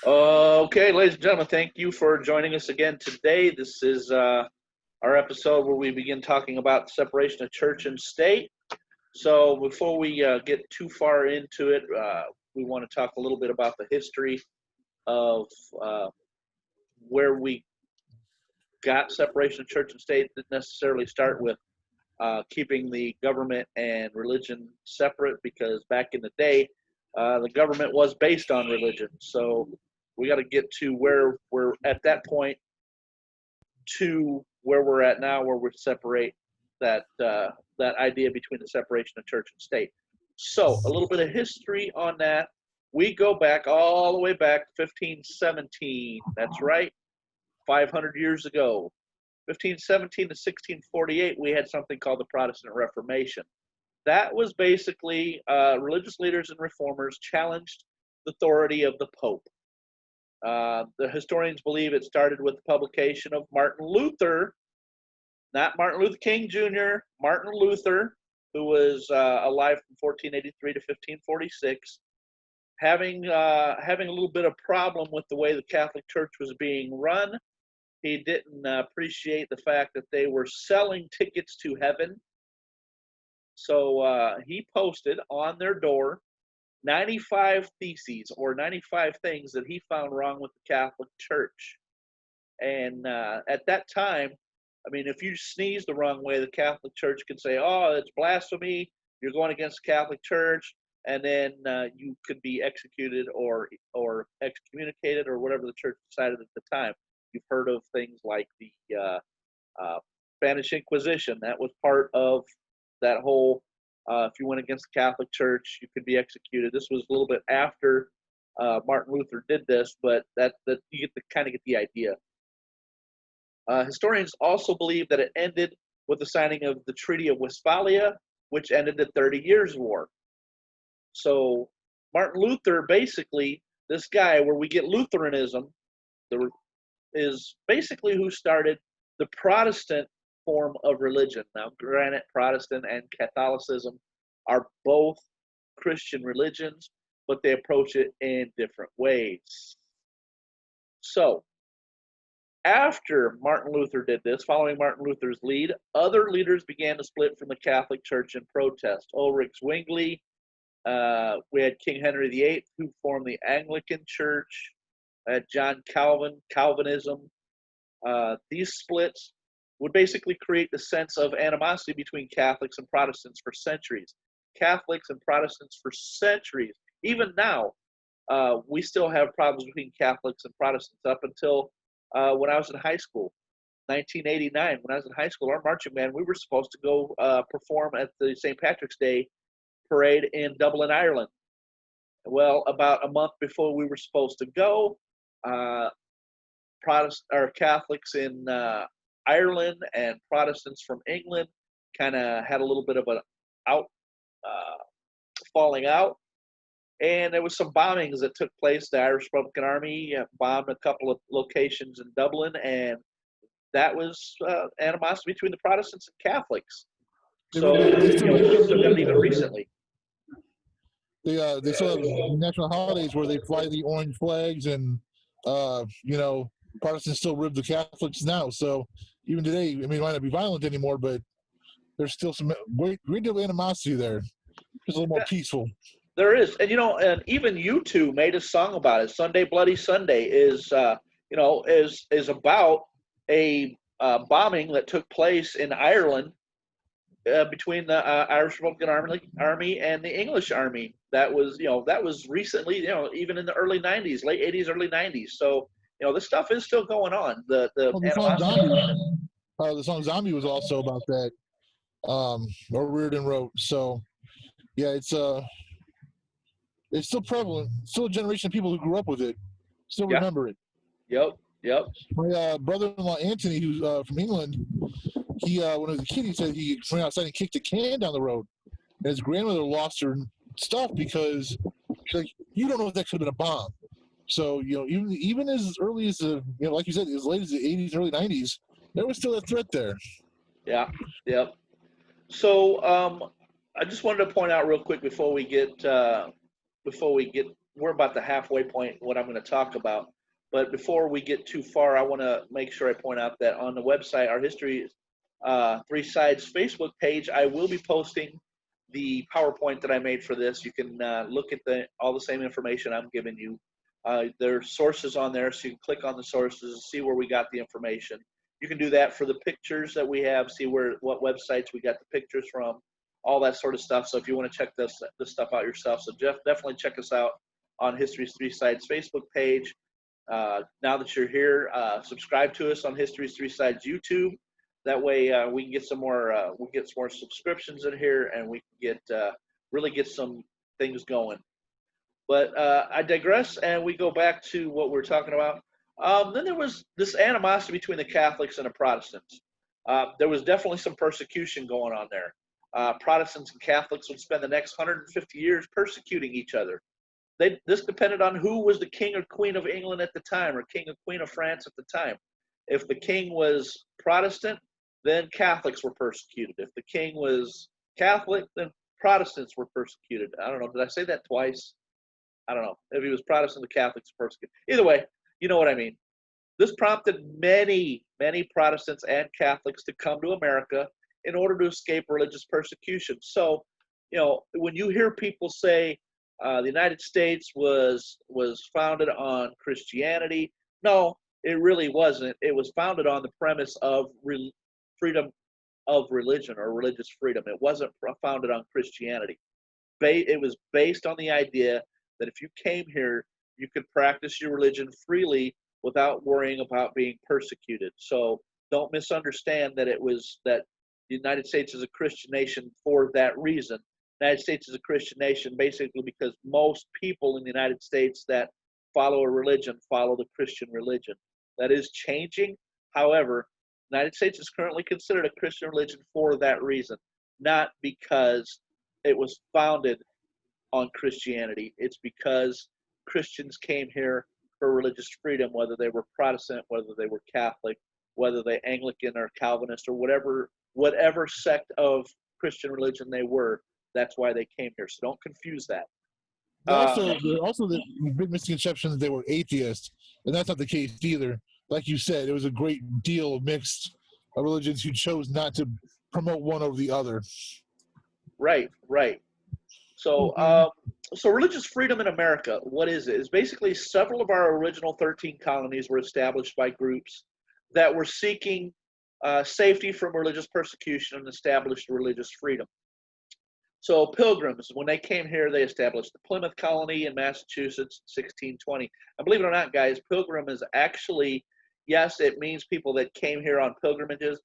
Okay, ladies and gentlemen, thank you for joining us again today. This is our episode where we begin talking about the separation of church and state. So, before we get too far into it, we want to talk a little bit about the history of where we got separation of church and state. It didn't necessarily start with keeping the government and religion separate, because back in the day, the government was based on religion. So, we got to get to where we're at that point to where we're at now, where we separate that idea between the separation of church and state. So, a little bit of history on that. We go back all the way back to 1517. That's right, 500 years ago. 1517 to 1648, we had something called the Protestant Reformation. That was basically religious leaders and reformers challenged the authority of the Pope. The historians believe it started with the publication of Martin Luther, not Martin Luther King Jr., Martin Luther, who was alive from 1483 to 1546, having a little bit of problem with the way the Catholic Church was being run. He didn't appreciate the fact that they were selling tickets to heaven. So he posted on their door 95 theses, or 95 things that he found wrong with the Catholic Church. And at that time, I mean, if you sneeze the wrong way, the Catholic Church can say, "Oh, it's blasphemy. You're going against the Catholic Church," and then you could be executed or excommunicated, or whatever the church decided at the time. You've heard of things like the Spanish Inquisition. That was part of that whole. If you went against the Catholic Church, you could be executed. This was a little bit after Martin Luther did this, but that you get to kind of get the idea. Historians also believe that it ended with the signing of the Treaty of Westphalia, which ended the 30 Years' War. So Martin Luther, basically, this guy, where we get Lutheranism, is basically who started the Protestant form of religion. Now, granted, Protestant and Catholicism are both Christian religions, but they approach it in different ways. So, after Martin Luther did this, following Martin Luther's lead, other leaders began to split from the Catholic Church in protest. Ulrich Zwingli, we had King Henry VIII, who formed the Anglican Church, John Calvin, Calvinism. These splits would basically create the sense of animosity between Catholics and Protestants for centuries. Catholics and Protestants for centuries. Even now, we still have problems between Catholics and Protestants up until when I was in high school, 1989. When I was in high school, our marching band, we were supposed to go perform at the St. Patrick's Day parade in Dublin, Ireland. Well, about a month before we were supposed to go, Catholics in Ireland and Protestants from England kind of had a little bit of an falling out, and there was some bombings that took place. The Irish Republican Army bombed a couple of locations in Dublin, and that was animosity between the Protestants and Catholics. So things have done even recently. They still have national holidays where they fly the orange flags, and Protestants still rib the Catholics now. So even today, I mean, it might not be violent anymore, but there's still some great deal of animosity there. It's a little more peaceful. There is, and and even U2 made a song about it. Sunday Bloody Sunday is about a bombing that took place in Ireland between the Irish Republican Army and the English Army. That was recently, even in the early 90s, late 80s, early 90s. So, this stuff is still going on. The song Zombie was also about that, or Reardon wrote. So, yeah, it's still prevalent. Still a generation of people who grew up with it still remember it. Yep. My brother-in-law Anthony, who's from England, he when he was a kid, he said he went outside and kicked a can down the road, and his grandmother lost her stuff because she's like, "You don't know if that could have been a bomb." So even as early as like you said, as late as the 80s, early 90s, there was still a threat there. Yeah. Yep. So I just wanted to point out real quick before we get we're about the halfway point what I'm going to talk about. But before we get too far, I want to make sure I point out that on the website, our History Three Sides Facebook page, I will be posting the PowerPoint that I made for this. You can look at all the same information I'm giving you. There's sources on there, so you can click on the sources and see where we got the information. You can do that for the pictures that we have, see what websites we got the pictures from, all that sort of stuff. So if you want to check this stuff out yourself, so definitely check us out on History's Three Sides Facebook page. Now that you're here, subscribe to us on History's Three Sides YouTube. That way we can get some more subscriptions in here, and we can really get some things going. But I digress, and we go back to what we're talking about. Then there was this animosity between the Catholics and the Protestants. There was definitely some persecution going on there. Protestants and Catholics would spend the next 150 years persecuting each other. This depended on who was the king or queen of England at the time, or king or queen of France at the time. If the king was Protestant, then Catholics were persecuted. If the king was Catholic, then Protestants were persecuted. I don't know. Did I say that twice? I don't know. If he was Protestant, the Catholics were persecuted. Either way, you know what I mean. This prompted many, many Protestants and Catholics to come to America in order to escape religious persecution. So, when you hear people say the United States was founded on Christianity, no, it really wasn't. It was founded on the premise of freedom of religion, or religious freedom. It wasn't founded on Christianity. It was based on the idea that if you came here, you could practice your religion freely without worrying about being persecuted. So don't misunderstand that that the United States is a Christian nation for that reason. The United States is a Christian nation basically because most people in the United States that follow a religion follow the Christian religion. That is changing. However, the United States is currently considered a Christian religion for that reason, not because it was founded on Christianity. It's because Christians came here for religious freedom, whether they were Protestant, whether they were Catholic, whether they Anglican or Calvinist or whatever sect of Christian religion they were. That's why they came here. So don't confuse that. Also the big misconception that they were atheists, and that's not the case either. Like you said, it was a great deal of mixed religions who chose not to promote one over the other. Right. So, so religious freedom in America, what is it? It's basically several of our original 13 colonies were established by groups that were seeking safety from religious persecution and established religious freedom. So Pilgrims, when they came here, they established the Plymouth colony in Massachusetts, 1620. And believe it or not, guys, Pilgrim is actually, yes, it means people that came here on pilgrimages,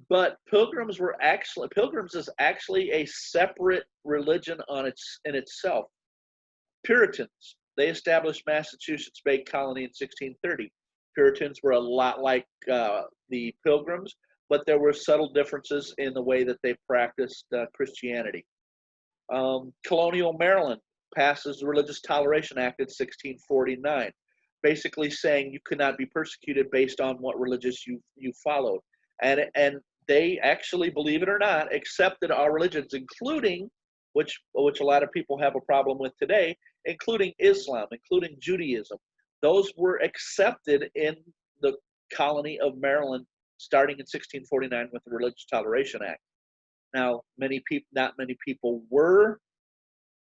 but Pilgrims is actually a separate religion in itself. Puritans, they established Massachusetts Bay Colony in 1630. Puritans were a lot like the Pilgrims, but there were subtle differences in the way that they practiced Christianity. Colonial Maryland passes the Religious Toleration Act in 1649, basically saying you could not be persecuted based on what religious you followed. And they actually, believe it or not, accepted our religions, including, which a lot of people have a problem with today, including Islam, including Judaism. Those were accepted in the colony of Maryland starting in 1649 with the Religious Toleration Act. Now, not many people were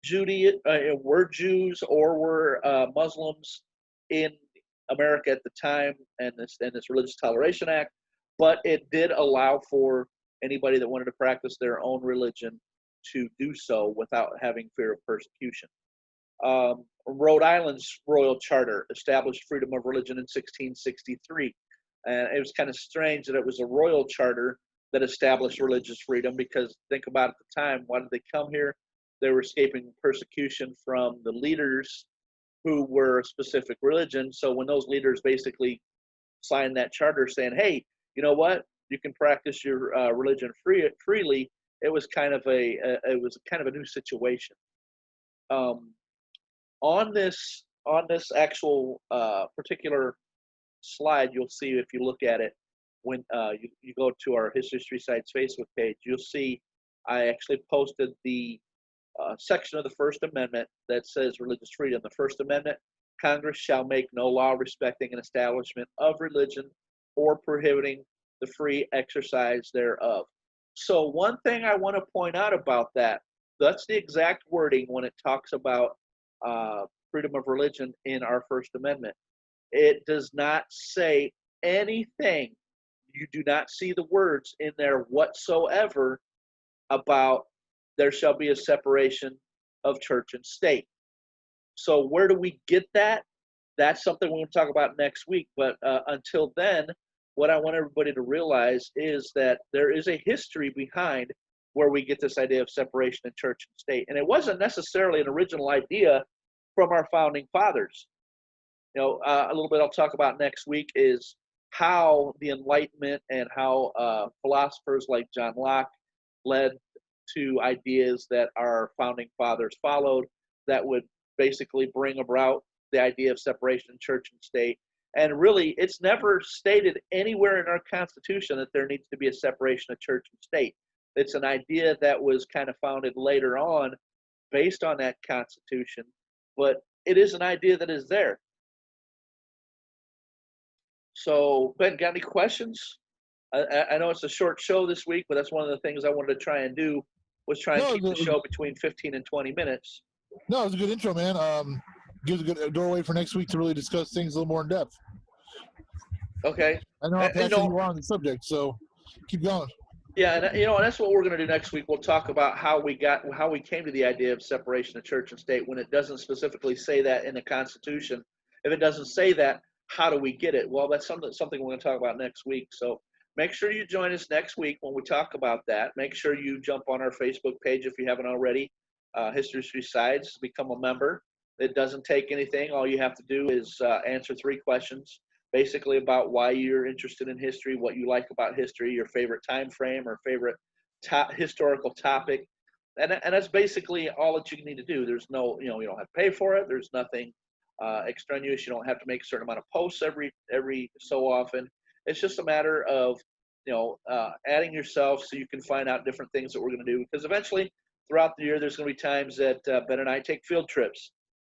Jews or were Muslims in America at the time, and this Religious Toleration Act, but it did allow for anybody that wanted to practice their own religion to do so without having fear of persecution. Rhode Island's Royal Charter established freedom of religion in 1663, and it was kind of strange that it was a royal charter that established religious freedom, because think about at the time, why did they come here? They were escaping persecution from the leaders who were a specific religion. So when those leaders basically signed that charter saying, hey, you know what, you can practice your religion freely, it was kind of a new situation. On this actual particular slide, you'll see, if you look at it, when you go to our History Three Sides Facebook page, you'll see I actually posted the section of the First Amendment that says religious freedom. The First Amendment, Congress shall make no law respecting an establishment of religion or prohibiting the free exercise thereof. So one thing I want to point out about that, that's the exact wording when it talks about freedom of religion in our First Amendment. It does not say anything. You do not see the words in there whatsoever about there shall be a separation of church and state. So where do we get that? That's something we're going to talk about next week. But until then, what I want everybody to realize is that there is a history behind where we get this idea of separation of church and state. And it wasn't necessarily an original idea from our founding fathers. A little bit I'll talk about next week is how the Enlightenment and how philosophers like John Locke led to ideas that our founding fathers followed that would basically bring about the idea of separation of church and state. And really, it's never stated anywhere in our Constitution that there needs to be a separation of church and state. It's an idea that was kind of founded later on based on that Constitution, but it is an idea that is there. So, Ben, got any questions? I know it's a short show this week, but that's one of the things I wanted to try and do was try and keep the show between 15 and 20 minutes. No, it was a good intro, man. Gives a good doorway for next week to really discuss things a little more in depth. Okay. I know how passionate you are on the subject, so keep going. Yeah, and and that's what we're going to do next week. We'll talk about how we came to the idea of separation of church and state when it doesn't specifically say that in the Constitution. If it doesn't say that, how do we get it? Well, that's something we're going to talk about next week. So make sure you join us next week when we talk about that. Make sure you jump on our Facebook page if you haven't already. History 3 Sides, become a member. It doesn't take anything. All you have to do is answer 3 questions, basically about why you're interested in history, what you like about history, your favorite time frame or favorite historical topic. And that's basically all that you need to do. There's no, you don't have to pay for it. There's nothing extraneous. You don't have to make a certain amount of posts every so often. It's just a matter of, adding yourself so you can find out different things that we're going to do. Because eventually, throughout the year, there's going to be times that Ben and I take field trips,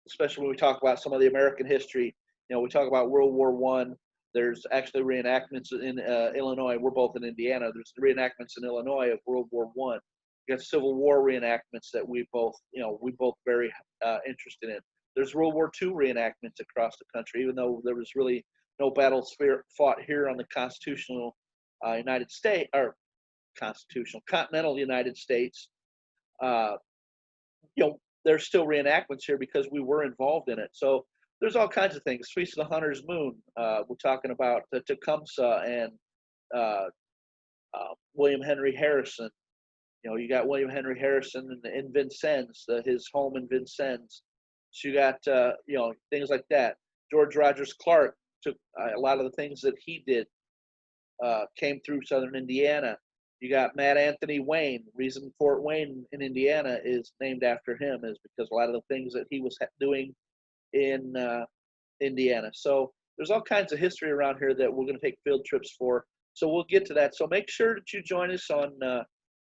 especially when we talk about some of the American history. We talk about World War I. There's actually reenactments in Illinois. We're both in Indiana. There's reenactments in Illinois of World War I. You got Civil War reenactments that we both very interested in. There's World War II reenactments across the country, even though there was really no battles fought here on the constitutional United States or continental United States. There's still reenactments here because we were involved in it. So there's all kinds of things. Feast of the Hunter's Moon. We're talking about the Tecumseh and William Henry Harrison. You got William Henry Harrison in Vincennes, his home in Vincennes. So you got things like that. George Rogers Clark took a lot of the things that he did came through southern Indiana. You got Matt Anthony Wayne. The reason Fort Wayne in Indiana is named after him is because a lot of the things that he was doing in Indiana. So there's all kinds of history around here that we're going to take field trips for. So we'll get to that. So make sure that you join us on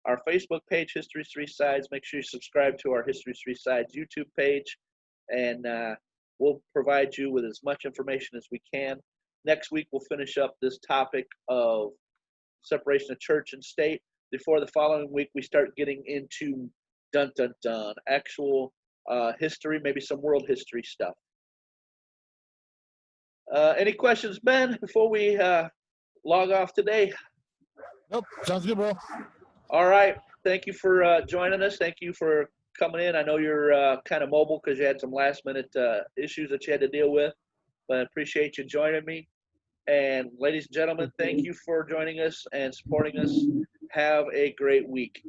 our Facebook page, History 3 Sides. Make sure you subscribe to our History 3 Sides YouTube page, and we'll provide you with as much information as we can. Next week, we'll finish up this topic of separation of church and state. Before the following week, we start getting into actual history, maybe some world history stuff. Any questions, Ben, before we log off today? Nope, sounds good, bro. All right. Thank you for joining us. Thank you for coming in. I know you're kind of mobile because you had some last-minute issues that you had to deal with, but I appreciate you joining me. And ladies and gentlemen, thank you for joining us and supporting us. Have a great week.